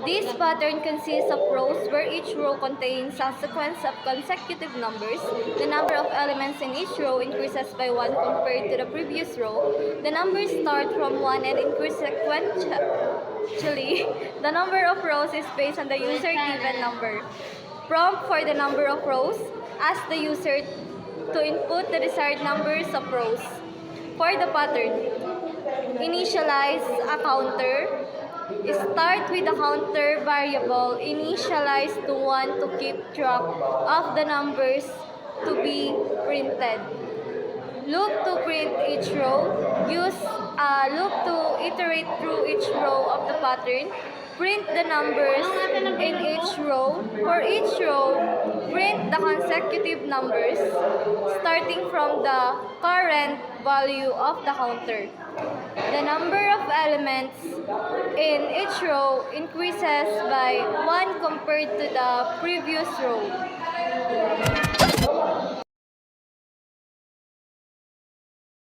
This pattern consists of rows where each row contains a sequence of consecutive numbers. The number of elements in each row increases by 1 compared to the previous row. The numbers start from 1 and increase sequentially. The number of rows is based on the user given number. Prompt for the number of rows. Ask the user to input the desired numbers of rows. For the pattern, initialize a counter. Start with the counter variable initialized to 1 to keep track of the numbers to be printed. Loop to print each row. Use a loop to iterate through each row of the pattern. Print the numbers in each row. For each row, print the consecutive numbers starting from the current value of the counter. The number of elements in each row increases by 1 compared to the previous row.